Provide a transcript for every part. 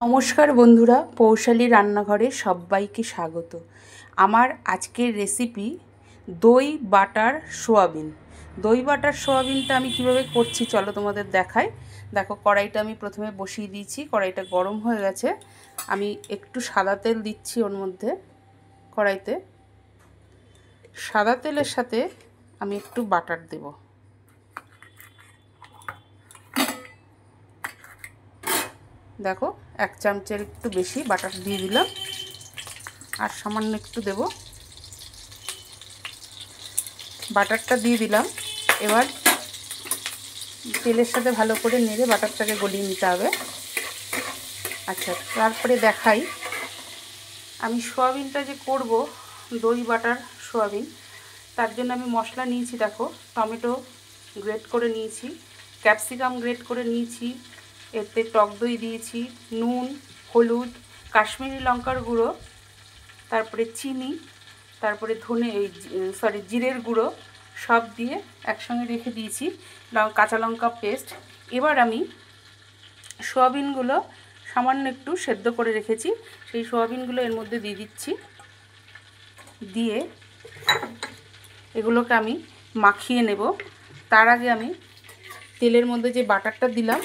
নমস্কার বন্ধুরা, পৌশালী রান্নাঘরে সবাইকে স্বাগত। আমার আজকের রেসিপি দই বাটার সোয়াবিন। দই বাটার সোয়াবিনটা আমি কিভাবে করছি চলো তোমাদের দেখাই। দেখো, কড়াইটা আমি প্রথমে বসিয়ে দিয়েছি, কড়াইটা গরম হয়ে গেছে। আমি একটু সাদা তেল দিচ্ছি ওর মধ্যে। কড়াইতে সাদা তেলের সাথে আমি একটু বাটার দেব। দেখো, 1 চামচের একটু বেশি বাটার দিয়ে দিলাম, আর সামান্য একটু দেব। বাটারটা দিয়ে দিলাম। এবার তেলের সাথে ভালো করে নেড়ে বাটারটাকে গলিয়ে নিতে হবে। আচ্ছা, তারপরে দেখাই আমি সোয়াবিনটা যে করব, দই বাটার সোয়াবিন, তার জন্য আমি মশলা নিয়েছি। দেখো, টমেটো গ্রেট করে নিয়েছি, ক্যাপসিকাম গ্রেট করে নিয়েছি, এতে টক দই দিয়েছি, নুন, হলুদ, কাশ্মীরি লঙ্কার গুঁড়ো, তারপরে চিনি, তারপরে জিরের গুঁড়ো সব দিয়ে একসঙ্গে রেখে দিয়েছি, কাঁচা লঙ্কা পেস্ট। এবার আমি সোয়াবিনগুলো সামান্য একটু সেদ্ধ করে রেখেছি, সেই সোয়াবিনগুলো এর মধ্যে দিয়ে দিচ্ছি। দিয়ে এগুলোকে আমি মাখিয়ে নেব। তার আগে আমি তেলের মধ্যে যে বাটারটা দিলাম,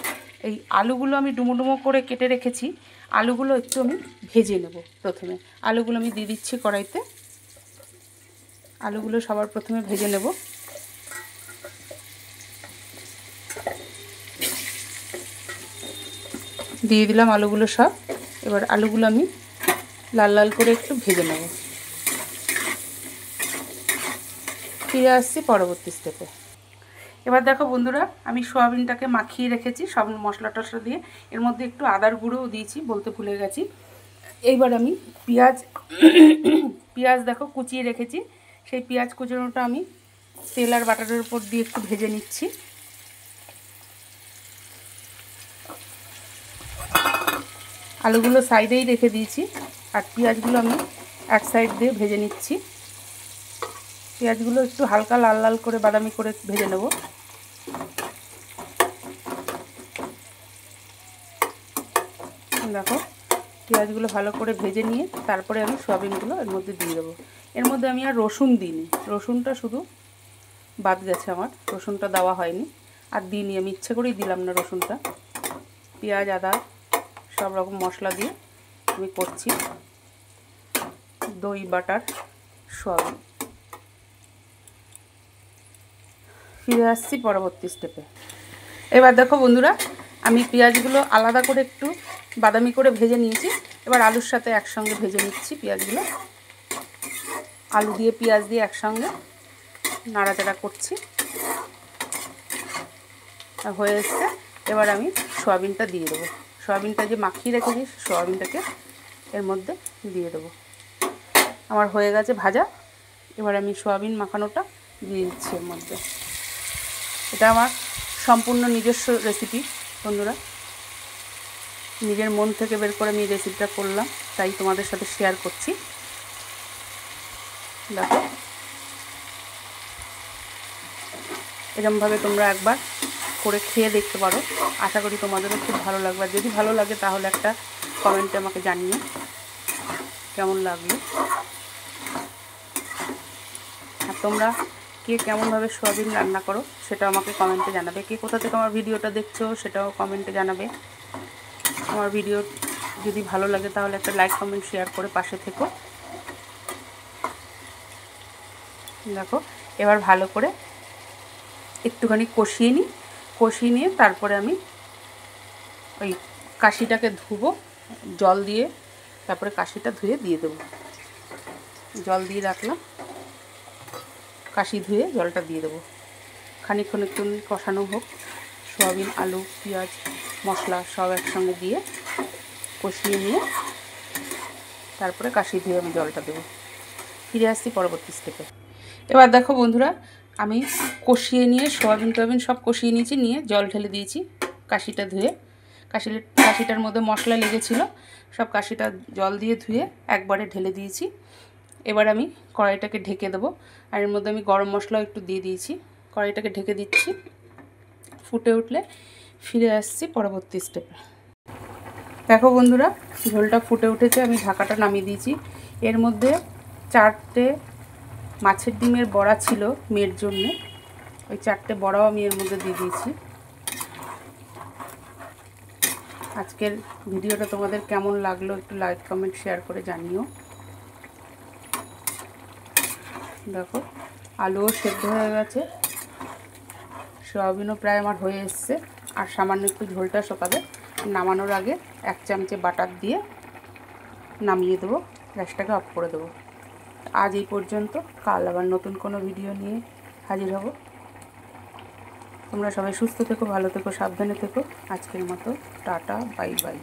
এই আলুগুলো আমি ডুমো ডুমো করে কেটে রেখেছি, আলুগুলো একটু আমি ভেজে নেব। প্রথমে আলুগুলো আমি দিয়ে দিচ্ছি কড়াইতে। আলুগুলো সবার প্রথমে ভেজে নেব। দিয়ে দিলাম আলুগুলো সব। এবার আলুগুলো আমি লাল লাল করে একটু ভেজে নেব। ফিরে আসছি পরবর্তী স্টেপে। এবার দেখো বন্ধুরা, আমি সোয়াবিনটাকে মাখিয়ে রেখেছি সব মশলা টশলা দিয়ে। এর মধ্যে একটু আদার গুঁড়োও দিয়েছি, বলতে ভুলে গেছি। এইবার আমি পেঁয়াজ দেখো কুচিয়ে রেখেছি, সেই পেঁয়াজ কুচানোটা আমি তেল আর বাটারের উপর দিয়ে একটু ভেজে নিচ্ছি। আলুগুলো সাইডেই রেখে দিয়েছি, আর পেঁয়াজগুলো আমি এক সাইড দিয়ে ভেজে নিচ্ছি। পেঁয়াজগুলো একটু হালকা লাল লাল করে বাদামি করে ভেজে নেব। দেখো, পেঁয়াজগুলো ভালো করে ভেজে নিয়ে তারপরে আমি সোয়াবিনগুলো এর মধ্যে দিয়ে দেবো। এর মধ্যে আমি আর রসুন দিইনি, রসুনটা শুধু বাদ গেছে আমার, রসুনটা দেওয়া হয়নি, আর দিইনি আমি, ইচ্ছে করেই দিলাম না রসুনটা। পেঁয়াজ আদা সব রকম মশলা দিয়ে আমি করছি দই বাটার সোয়াবিন। ফিরে আসছি পরবর্তী স্টেপে। এবার দেখো বন্ধুরা, আমি পেঁয়াজগুলো আলাদা করে একটু বাদামি করে ভেজে নিয়েছি। এবার আলুর সাথে একসঙ্গে ভেজে নিচ্ছি পেঁয়াজগুলো। আলু দিয়ে পেঁয়াজ দিয়ে একসঙ্গে নাড়াচাড়া করছি। হয়ে এসছে। এবার আমি সয়াবিনটা দিয়ে দেবো। সয়াবিনটা যে মাখিয়ে রেখেছি, সয়াবিনটাকে এর মধ্যে দিয়ে দেবো। আমার হয়ে গেছে ভাজা। এবার আমি সয়াবিন মাখানোটা দিয়ে দিচ্ছি এর মধ্যে। এটা আমার সম্পূর্ণ নিজস্ব রেসিপি বন্ধুরা, নিজের মন থেকে বের করে আমি রেসিপিটা করলাম, তাই তোমাদের সাথে শেয়ার করছি। দেখো, এরকমভাবে তোমরা একবার করে খেয়ে দেখতে পারো। আশা করি তোমাদেরও খুব ভালো লাগবে। যদি ভালো লাগে তাহলে একটা কমেন্টে আমাকে জানিও কেমন লাগলো। আর তোমরা কে কেমনভাবে সোয়াবিন রান্না করো সেটা আমাকে কমেন্টে জানাবে। কে কোথা থেকে আমার ভিডিওটা দেখছো সেটাও কমেন্টে জানাবে। আমার ভিডিও যদি ভালো লাগে তাহলে একটা লাইক কমেন্ট শেয়ার করে পাশে থেকো। দেখো, এবার ভালো করে একটুখানি কষিয়ে নিয়ে তারপরে আমি ওই কাশিটাকে ধুবো জল দিয়ে, তারপরে কাশিটা ধুয়ে দিয়ে দেবো। জল দিয়ে রাখলাম, কাশি ধুয়ে জলটা দিয়ে দেবো। খানিকক্ষণ একটু কষানো হোক, সোয়াবিন আলু পেঁয়াজ মশলা সব একসঙ্গে দিয়ে কষিয়ে নিয়ে তারপরে কাশি ধুয়ে আমি জলটা দেবো। ফিরে আসছি পরবর্তী স্টেপে। এবার দেখো বন্ধুরা, আমি কষিয়ে নিয়ে সোয়াবিন টোয়াবিন সব কষিয়ে নিয়েছি, নিয়ে জল ঢেলে দিয়েছি কাশিটা ধুয়ে। কাশিটার মধ্যে মশলা লেগেছিলো, সব কাশিটা জল দিয়ে ধুয়ে একবারে ঢেলে দিয়েছি। এবার আমি কড়াইটাকে ঢেকে দেবো, আর এর মধ্যে আমি গরম মশলাও একটু দিয়ে দিয়েছি। কড়াইটাকে ঢেকে দিচ্ছি। ফুটে উঠলে ফিরে আসছি পরবর্তী স্টেপে। দেখো বন্ধুরা, ঝোলটা ফুটে উঠেছে, আমি ঢাকাটা নামিয়ে দিয়েছি। এর মধ্যে 4টে মাছের ডিমের বড়া ছিল মেয়ের জন্যে, ওই 4টে বড়াও আমি এর মধ্যে দিয়ে দিয়েছি। আজকের ভিডিওটা তোমাদের কেমন লাগলো একটু লাইক কমেন্ট শেয়ার করে জানিও। দেখো আলুও সেদ্ধ হয়ে গেছে, সয়াবিনও প্রায় আমার হয়ে এসছে। আর সামান্য একটু ঝোলটা শুকাবে, নামানোর আগে 1 চামচে বাটার দিয়ে নামিয়ে দেবো, গ্যাসটাকে অফ করে দেবো। আজ এই পর্যন্ত, কাল আবার নতুন কোনো ভিডিও নিয়ে হাজির হব। তোমরা সবাই সুস্থ থেকো, ভালো থেকো, সাবধানে থেকো। আজকের মতো টাটা, বাই বাই।